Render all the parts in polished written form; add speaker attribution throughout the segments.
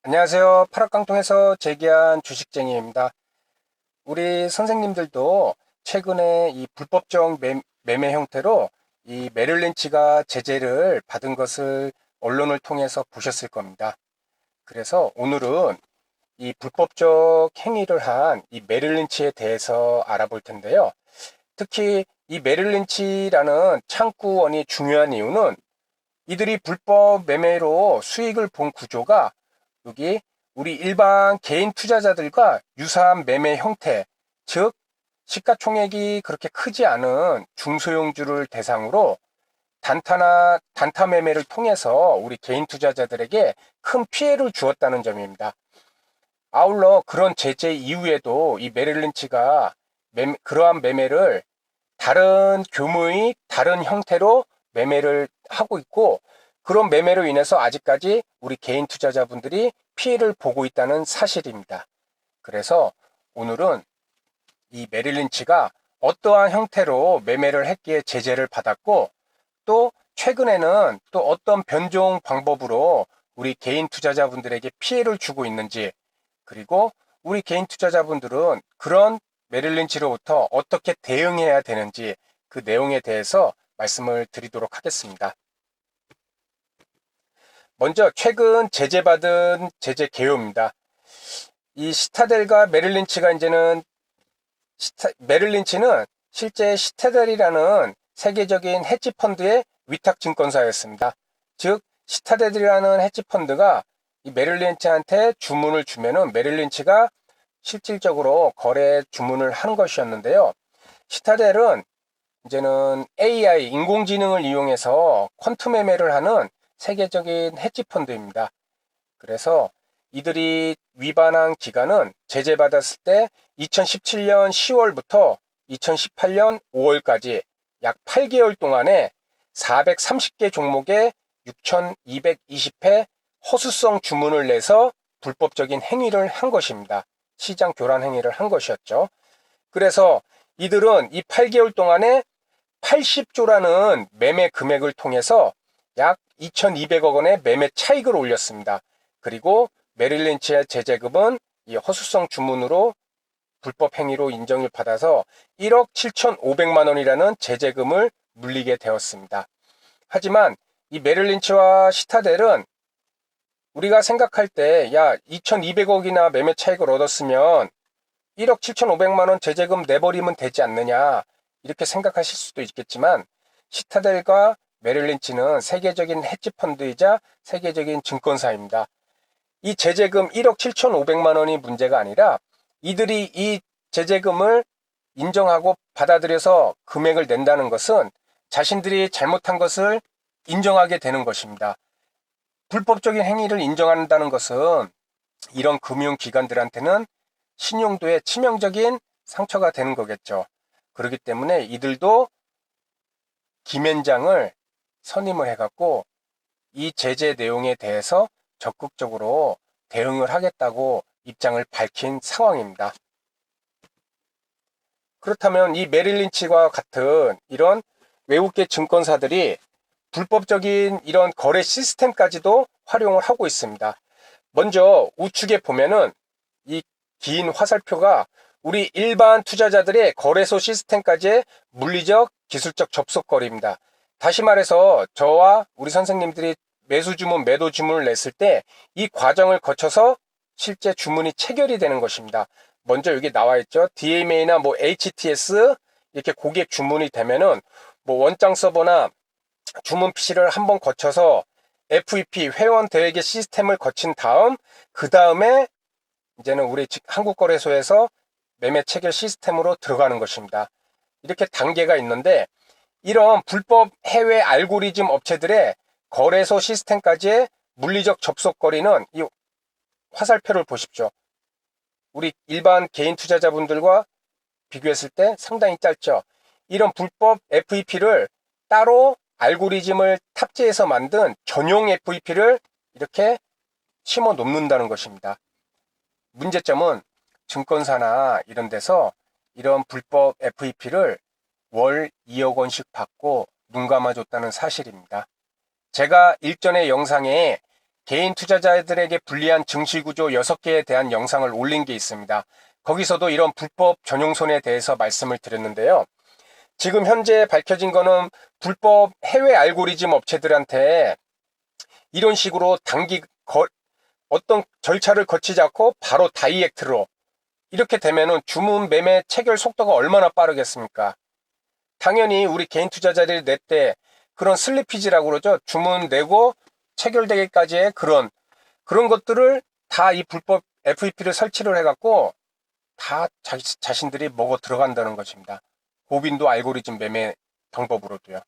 Speaker 1: 안녕하세요. 파락강통에서 재기한 주식쟁이입니다. 우리 선생님들도 최근에 이 불법적 매매 형태로 이 메릴 린치가 제재를 받은 것을 언론을 통해서 보셨을 겁니다. 그래서 오늘은 이 불법적 행위를 한 이 메릴 린치에 대해서 알아볼 텐데요. 특히 이 메릴 린치라는 창구원이 중요한 이유는 이들이 불법 매매로 수익을 본 구조가 여기 우리 일반 개인 투자자들과 유사한 매매 형태, 즉 시가총액이 그렇게 크지 않은 중소형주를 대상으로 단타 매매를 통해서 우리 개인 투자자들에게 큰 피해를 주었다는 점입니다. 아울러 그런 제재 이후에도 이 메릴 린치가 그러한 매매를 다른 규모의 다른 형태로 매매를 하고 있고, 그런 매매로 인해서 아직까지 우리 개인 투자자분들이 피해를 보고 있다는 사실입니다. 그래서 오늘은 이 메릴 린치가 어떠한 형태로 매매를 했기에 제재를 받았고, 또 최근에는 또 어떤 변종 방법으로 우리 개인 투자자분들에게 피해를 주고 있는지, 그리고 우리 개인 투자자분들은 그런 메릴 린치로부터 어떻게 대응해야 되는지 그 내용에 대해서 말씀을 드리도록 하겠습니다. 먼저 최근 제재받은 제재 개요입니다. 이 시타델과 메릴 린치가 이제는 메릴 린치는 실제 시타델이라는 세계적인 헤지펀드의 위탁증권사였습니다. 즉 시타델이라는 헤지펀드가 이 메릴 린치한테 주문을 주면은 메릴 린치가 실질적으로 거래 주문을 하는 것이었는데요. 시타델은 이제는 AI, 인공지능을 이용해서 퀀트 매매를 하는 세계적인 헤지펀드입니다. 그래서 이들이 위반한 기간은 제재받았을 때 2017년 10월부터 2018년 5월까지 약 8개월 동안에 430개 종목에 6,220회 허수성 주문을 내서 불법적인 행위를 한 것입니다. 시장 교란 행위를 한 것이었죠. 그래서 이들은 이 8개월 동안에 80조라는 매매 금액을 통해서 약 2,200억 원의 매매 차익을 올렸습니다. 그리고 메릴 린치의 제재금은 이 허수성 주문으로 불법 행위로 인정을 받아서 1억 7,500만 원이라는 제재금을 물리게 되었습니다. 하지만 이 메릴 린치와 시타델은 우리가 생각할 때 야 2,200억이나 매매 차익을 얻었으면 1억 7,500만 원 제재금 내버리면 되지 않느냐, 이렇게 생각하실 수도 있겠지만, 시타델과 메릴 린치는 세계적인 헤지펀드이자 세계적인 증권사입니다. 이 제재금 1억 7,500만 원이 문제가 아니라 이들이 이 제재금을 인정하고 받아들여서 금액을 낸다는 것은 자신들이 잘못한 것을 인정하게 되는 것입니다. 불법적인 행위를 인정한다는 것은 이런 금융기관들한테는 신용도에 치명적인 상처가 되는 거겠죠. 그렇기 때문에 이들도 김앤장을 선임을 해갖고 이 제재 내용에 대해서 적극적으로 대응을 하겠다고 입장을 밝힌 상황입니다. 그렇다면 이 메릴 린치와 같은 이런 외국계 증권사들이 불법적인 이런 거래 시스템까지도 활용을 하고 있습니다. 먼저 우측에 보면은 이 긴 화살표가 우리 일반 투자자들의 거래소 시스템까지의 물리적 기술적 접속거리입니다. 다시 말해서 저와 우리 선생님들이 매수 주문, 매도 주문을 냈을 때 이 과정을 거쳐서 실제 주문이 체결이 되는 것입니다. 먼저 여기 나와 있죠. DMA나 뭐 HTS 이렇게 고객 주문이 되면은 뭐 원장 서버나 주문 PC를 한번 거쳐서 FEP 회원 대회계 시스템을 거친 다음 그 다음에 이제는 우리 한국거래소에서 매매 체결 시스템으로 들어가는 것입니다. 이렇게 단계가 있는데 이런 불법 해외 알고리즘 업체들의 거래소 시스템까지의 물리적 접속거리는 이 화살표를 보십시오. 우리 일반 개인 투자자분들과 비교했을 때 상당히 짧죠. 이런 불법 FEP를 따로 알고리즘을 탑재해서 만든 전용 FEP를 이렇게 심어 놓는다는 것입니다. 문제점은 증권사나 이런 데서 이런 불법 FEP를 월 2억 원씩 받고 눈 감아줬다는 사실입니다. 제가 일전의 영상에 개인 투자자들에게 불리한 증시구조 6개에 대한 영상을 올린 게 있습니다. 거기서도 이런 불법 전용손에 대해서 말씀을 드렸는데요. 지금 현재 밝혀진 거는 불법 해외 알고리즘 업체들한테 이런 식으로 어떤 절차를 거치지 않고 바로 다이렉트로 이렇게 되면은 주문 매매 체결 속도가 얼마나 빠르겠습니까? 당연히 우리 개인 투자자들이 낼때 그런 슬리피지라고 그러죠. 주문 내고 체결되기까지의 그런 것들을 다 이 불법 FEP를 설치를 해갖고 다 자신들이 먹어 들어간다는 것입니다. 고빈도 알고리즘 매매 방법으로도요.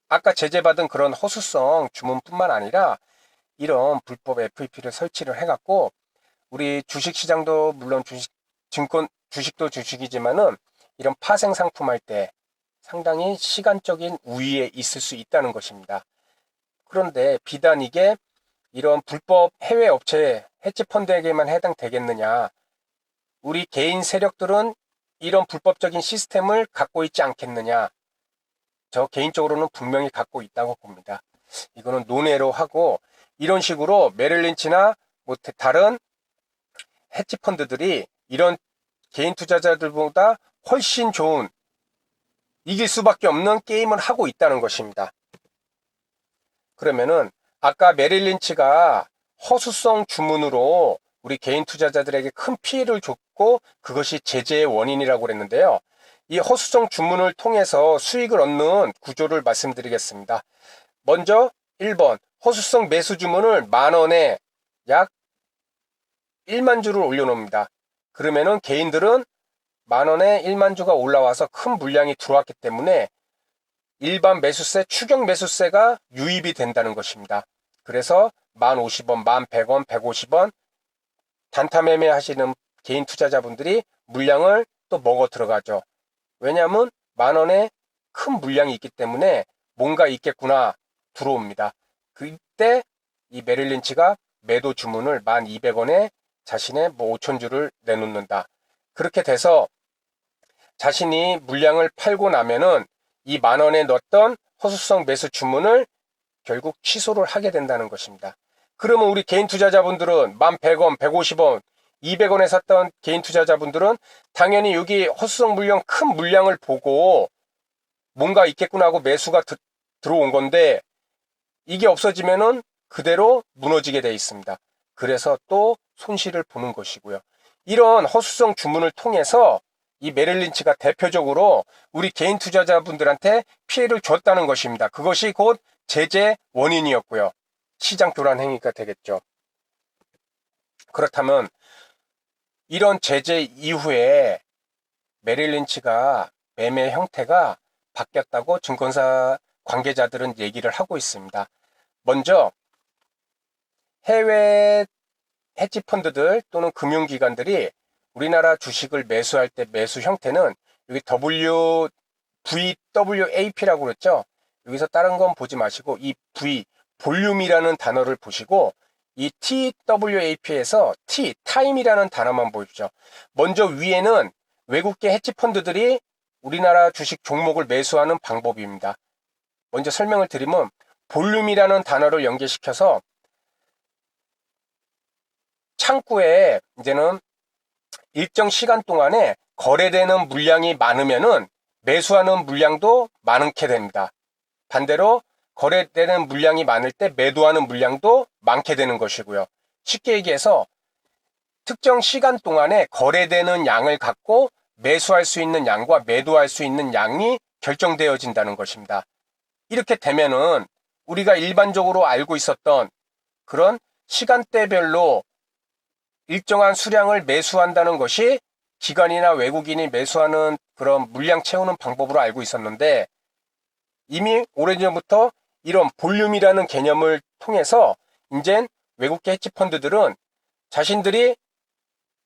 Speaker 1: 아까 제재받은 그런 허수성 주문뿐만 아니라 이런 불법 FEP를 설치를 해갖고 우리 주식시장도 물론 주식도 주식이지만은 이런 파생 상품 할 때 상당히 시간적인 우위에 있을 수 있다는 것입니다. 그런데 비단 이게 이런 불법 해외 업체 헤지펀드에게만 해당되겠느냐. 우리 개인 세력들은 이런 불법적인 시스템을 갖고 있지 않겠느냐. 저 개인적으로는 분명히 갖고 있다고 봅니다. 이거는 논외로 하고 이런 식으로 메릴 린치나 뭐 다른 헤지펀드들이 이런 개인 투자자들보다 훨씬 좋은 이길 수밖에 없는 게임을 하고 있다는 것입니다. 그러면은 아까 메릴 린치가 허수성 주문으로 우리 개인 투자자들에게 큰 피해를 줬고 그것이 제재의 원인이라고 그랬는데요. 이 허수성 주문을 통해서 수익을 얻는 구조를 말씀드리겠습니다. 먼저 1번 허수성 매수 주문을 10,000원에 약 1만 주를 올려놓습니다. 그러면은 개인들은 10,000원에 1만 주가 올라와서 큰 물량이 들어왔기 때문에 일반 매수세, 추격 매수세가 유입이 된다는 것입니다. 그래서 1050원, 1100원, 150원 단타 매매 하시는 개인 투자자분들이 물량을 또 먹어 들어가죠. 왜냐하면 10,000원에 큰 물량이 있기 때문에 뭔가 있겠구나 들어옵니다. 그때 이 메릴 린치가 매도 주문을 1200원에 자신의 5,000주를 내놓는다. 그렇게 돼서 자신이 물량을 팔고 나면은 이 10,000원에 넣었던 허수성 매수 주문을 결국 취소를 하게 된다는 것입니다. 그러면 우리 개인 투자자분들은 1100원, 150원, 200원에 샀던 개인 투자자분들은 당연히 여기 허수성 물량, 큰 물량을 보고 뭔가 있겠구나 하고 매수가 들어온 건데 이게 없어지면은 그대로 무너지게 돼 있습니다. 그래서 또 손실을 보는 것이고요. 이런 허수성 주문을 통해서 이 메릴 린치가 대표적으로 우리 개인 투자자분들한테 피해를 줬다는 것입니다. 그것이 곧 제재 원인이었고요. 시장 교란 행위가 되겠죠. 그렇다면 이런 제재 이후에 메릴 린치가 매매 형태가 바뀌었다고 증권사 관계자들은 얘기를 하고 있습니다. 먼저 해외 헤지펀드들 또는 금융기관들이 우리나라 주식을 매수할 때 매수 형태는 여기 VWAP라고 그랬죠. 여기서 다른 건 보지 마시고 이 V, 볼륨이라는 단어를 보시고 이 TWAP에서 T, 타임이라는 단어만 보십시오. 먼저 위에는 외국계 헤지펀드들이 우리나라 주식 종목을 매수하는 방법입니다. 먼저 설명을 드리면 볼륨이라는 단어를 연계시켜서 창구에 이제는 일정 시간 동안에 거래되는 물량이 많으면은 매수하는 물량도 많게 됩니다. 반대로 거래되는 물량이 많을 때 매도하는 물량도 많게 되는 것이고요. 쉽게 얘기해서 특정 시간 동안에 거래되는 양을 갖고 매수할 수 있는 양과 매도할 수 있는 양이 결정되어진다는 것입니다. 이렇게 되면은 우리가 일반적으로 알고 있었던 그런 시간대별로 일정한 수량을 매수한다는 것이 기관이나 외국인이 매수하는 그런 물량 채우는 방법으로 알고 있었는데 이미 오래전부터 이런 볼륨이라는 개념을 통해서 이젠 외국계 헤지펀드들은 자신들이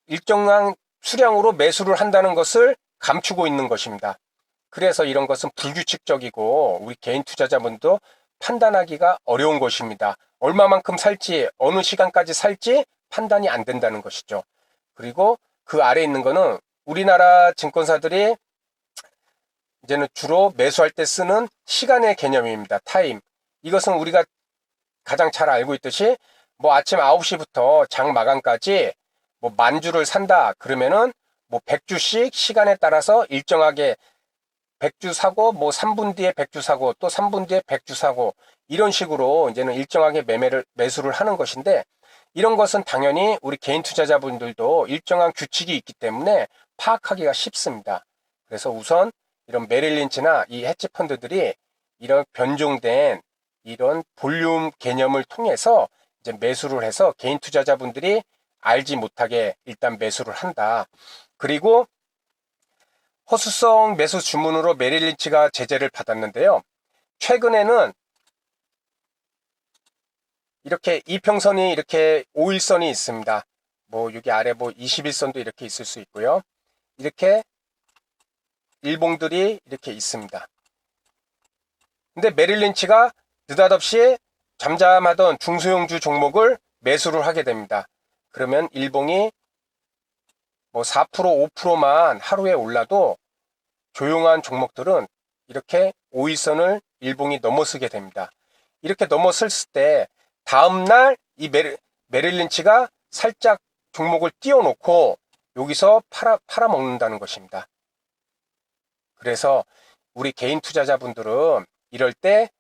Speaker 1: 일정한 수량으로 매수를 한다는 것을 감추고 있는 것입니다. 그래서 이런 것은 불규칙적이고 우리 개인 투자자분도 판단하기가 어려운 것입니다. 얼마만큼 살지 어느 시간까지 살지 판단이 안 된다는 것이죠. 그리고 그 아래에 있는 거는 우리나라 증권사들이 이제는 주로 매수할 때 쓰는 시간의 개념입니다. 타임. 이것은 우리가 가장 잘 알고 있듯이 뭐 아침 9시부터 장 마감까지 뭐 만주를 산다 그러면은 뭐 100주씩 시간에 따라서 일정하게 100주 사고 뭐 3분 뒤에 100주 사고 또 3분 뒤에 100주 사고 이런 식으로 이제는 일정하게 매수를 하는 것인데, 이런 것은 당연히 우리 개인 투자자분들도 일정한 규칙이 있기 때문에 파악하기가 쉽습니다. 그래서 우선 이런 메릴린치나 이 헤지 펀드들이 이런 변종된 이런 볼륨 개념을 통해서 이제 매수를 해서 개인 투자자분들이 알지 못하게 일단 매수를 한다. 그리고 허수성 매수 주문으로 메릴린치가 제재를 받았는데요. 최근에는 이렇게 이평선이 이렇게 5일선이 있습니다. 뭐 여기 아래 뭐 21선도 이렇게 있을 수 있고요. 이렇게 일봉들이 이렇게 있습니다. 근데 메릴린치가 느닷없이 잠잠하던 중소형주 종목을 매수를 하게 됩니다. 그러면 일봉이 뭐 4%, 5%만 하루에 올라도 조용한 종목들은 이렇게 5일선을 일봉이 넘어서게 됩니다. 이렇게 넘어섰을 때 다음날 이 메릴린치가 살짝 종목을 띄워놓고 여기서 팔아먹는다는 것입니다. 그래서 우리 개인 투자자분들은 이럴 때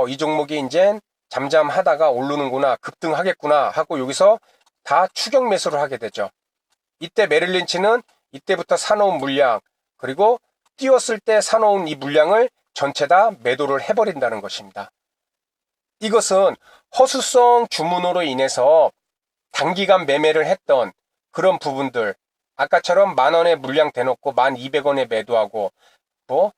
Speaker 1: 이 종목이 이제 잠잠하다가 오르는구나, 급등하겠구나 하고 여기서 다 추격 매수를 하게 되죠. 이때 메릴린치는 이때부터 사놓은 물량, 그리고 띄웠을 때 사놓은 이 물량을 전체 다 매도를 해버린다는 것입니다. 이것은 허수성 주문으로 인해서 단기간 매매를 했던 그런 부분들, 아까처럼 10,000원에 물량 대놓고 1,200원에 매도하고 뭐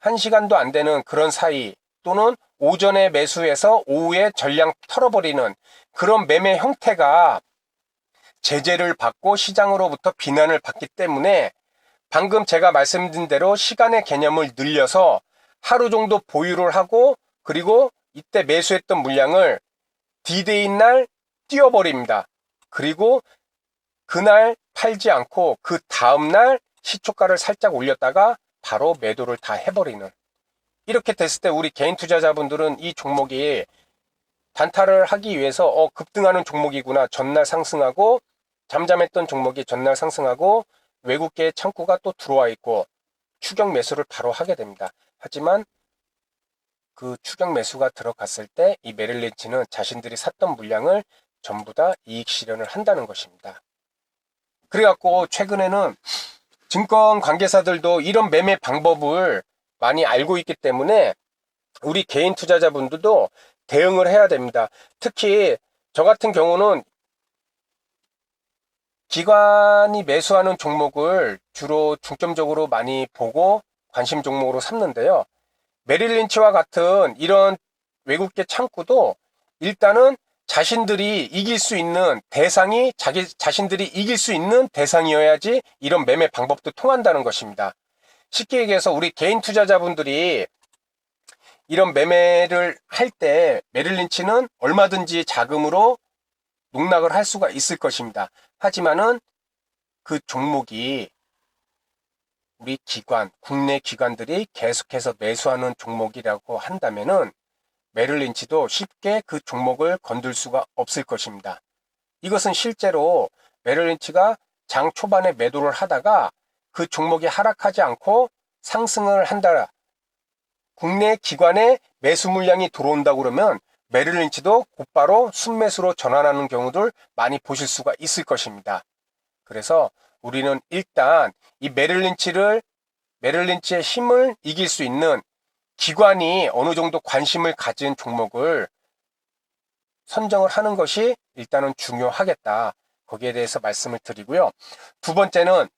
Speaker 1: 1시간도 안 되는 그런 사이, 또는 오전에 매수해서 오후에 전량 털어버리는 그런 매매 형태가 제재를 받고 시장으로부터 비난을 받기 때문에 방금 제가 말씀드린 대로 시간의 개념을 늘려서 하루 정도 보유를 하고, 그리고 이때 매수했던 물량을 D-Day인 날 띄워버립니다. 그리고 그날 팔지 않고 그 다음날 시초가를 살짝 올렸다가 바로 매도를 다 해버리는, 이렇게 됐을 때 우리 개인 투자자분들은 이 종목이 단타를 하기 위해서 급등하는 종목이구나, 전날 상승하고, 잠잠했던 종목이 전날 상승하고 외국계의 창구가 또 들어와 있고 추격 매수를 바로 하게 됩니다. 하지만 그 추격 매수가 들어갔을 때 이 메릴린치는 자신들이 샀던 물량을 전부 다 이익 실현을 한다는 것입니다. 그래갖고 최근에는 증권 관계사들도 이런 매매 방법을 많이 알고 있기 때문에 우리 개인 투자자분들도 대응을 해야 됩니다. 특히 저 같은 경우는 기관이 매수하는 종목을 주로 중점적으로 많이 보고 관심 종목으로 삼는데요. 메릴린치와 같은 이런 외국계 창구도 일단은 자신들이 이길 수 있는 대상이 자신들이 이길 수 있는 대상이어야지 이런 매매 방법도 통한다는 것입니다. 쉽게 얘기해서 우리 개인 투자자분들이 이런 매매를 할 때 메릴린치는 얼마든지 자금으로 농락을 할 수가 있을 것입니다. 하지만은 그 종목이 우리 기관, 국내 기관들이 계속해서 매수하는 종목이라고 한다면은 메릴린치도 쉽게 그 종목을 건들 수가 없을 것입니다. 이것은 실제로 메릴린치가 장 초반에 매도를 하다가 그 종목이 하락하지 않고 상승을 한다, 국내 기관의 매수 물량이 들어온다고 그러면 메릴린치도 곧바로 순매수로 전환하는 경우들 많이 보실 수가 있을 것입니다. 그래서 우리는 일단 이 메릴린치의 힘을 이길 수 있는 기관이 어느 정도 관심을 가진 종목을 선정을 하는 것이 일단은 중요하겠다. 거기에 대해서 말씀을 드리고요. 두 번째는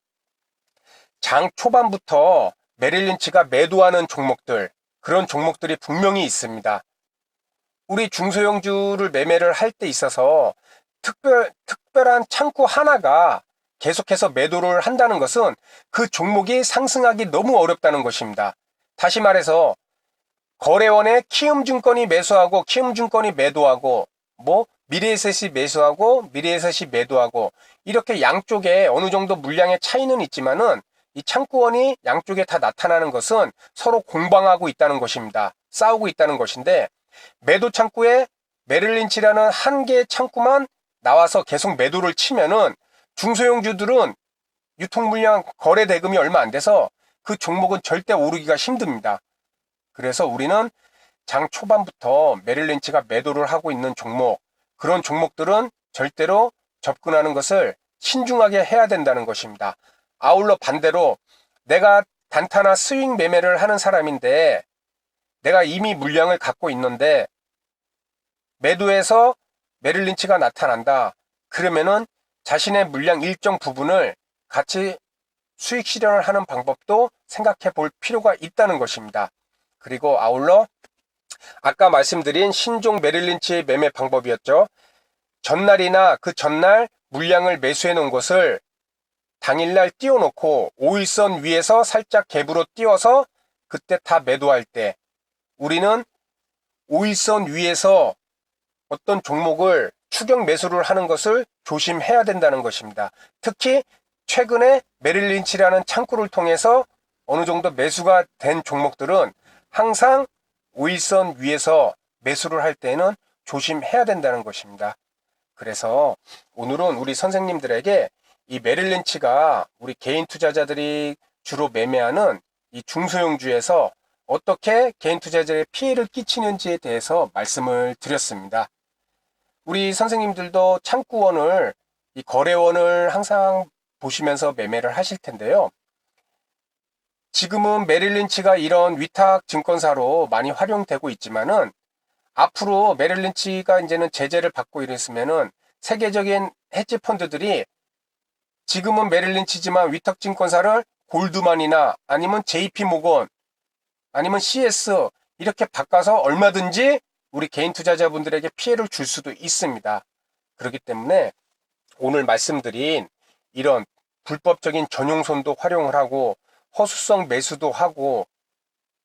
Speaker 1: 장 초반부터 메릴린치가 매도하는 종목들, 그런 종목들이 분명히 있습니다. 우리 중소형주를 매매를 할 때 있어서 특별한 창구 하나가 계속해서 매도를 한다는 것은 그 종목이 상승하기 너무 어렵다는 것입니다. 다시 말해서 거래원에 키움증권이 매수하고 키움증권이 매도하고 뭐 미래에셋이 매수하고 미래에셋이 매도하고 이렇게 양쪽에 어느 정도 물량의 차이는 있지만은 이 창구원이 양쪽에 다 나타나는 것은 서로 공방하고 있다는 것입니다. 싸우고 있다는 것인데, 매도 창구에 메릴린치라는 한 개의 창구만 나와서 계속 매도를 치면은 중소형주들은 유통 물량 거래 대금이 얼마 안 돼서 그 종목은 절대 오르기가 힘듭니다. 그래서 우리는 장 초반부터 메릴린치가 매도를 하고 있는 종목, 그런 종목들은 절대로 접근하는 것을 신중하게 해야 된다는 것입니다. 아울러 반대로 내가 단타나 스윙 매매를 하는 사람인데 내가 이미 물량을 갖고 있는데 매도해서 메릴린치가 나타난다. 그러면은 자신의 물량 일정 부분을 같이 수익 실현을 하는 방법도 생각해 볼 필요가 있다는 것입니다. 그리고 아울러 아까 말씀드린 신종 메릴린치 매매 방법이었죠. 전날이나 그 전날 물량을 매수해 놓은 것을 당일날 띄워놓고 5일선 위에서 살짝 갭으로 띄워서 그때 다 매도할 때 우리는 5일선 위에서 어떤 종목을 추격 매수를 하는 것을 조심해야 된다는 것입니다. 특히 최근에 메릴린치라는 창구를 통해서 어느 정도 매수가 된 종목들은 항상 5일선 위에서 매수를 할 때는 조심해야 된다는 것입니다. 그래서 오늘은 우리 선생님들에게 이 메릴린치가 우리 개인 투자자들이 주로 매매하는 이 중소형주에서 어떻게 개인 투자자에 피해를 끼치는지에 대해서 말씀을 드렸습니다. 우리 선생님들도 창구원을, 이 거래원을 항상 보시면서 매매를 하실 텐데요. 지금은 메릴린치가 이런 위탁 증권사로 많이 활용되고 있지만은 앞으로 메릴린치가 이제는 제재를 받고 이랬으면은 세계적인 헤지 펀드들이 지금은 메릴린치지만 위탁 증권사를 골드만이나 아니면 JP 모건 아니면 CS 이렇게 바꿔서 얼마든지 우리 개인 투자자분들에게 피해를 줄 수도 있습니다. 그렇기 때문에 오늘 말씀드린 이런 불법적인 전용손도 활용을 하고 허수성 매수도 하고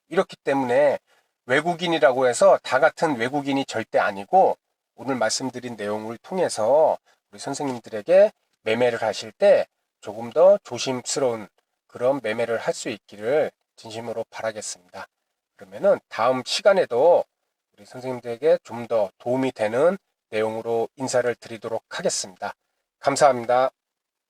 Speaker 1: 이렇기 때문에 외국인이라고 해서 다 같은 외국인이 절대 아니고 오늘 말씀드린 내용을 통해서 우리 선생님들에게 매매를 하실 때 조금 더 조심스러운 그런 매매를 할 수 있기를 진심으로 바라겠습니다. 그러면은 다음 시간에도 우리 선생님들에게 좀 더 도움이 되는 내용으로 인사를 드리도록 하겠습니다. 감사합니다.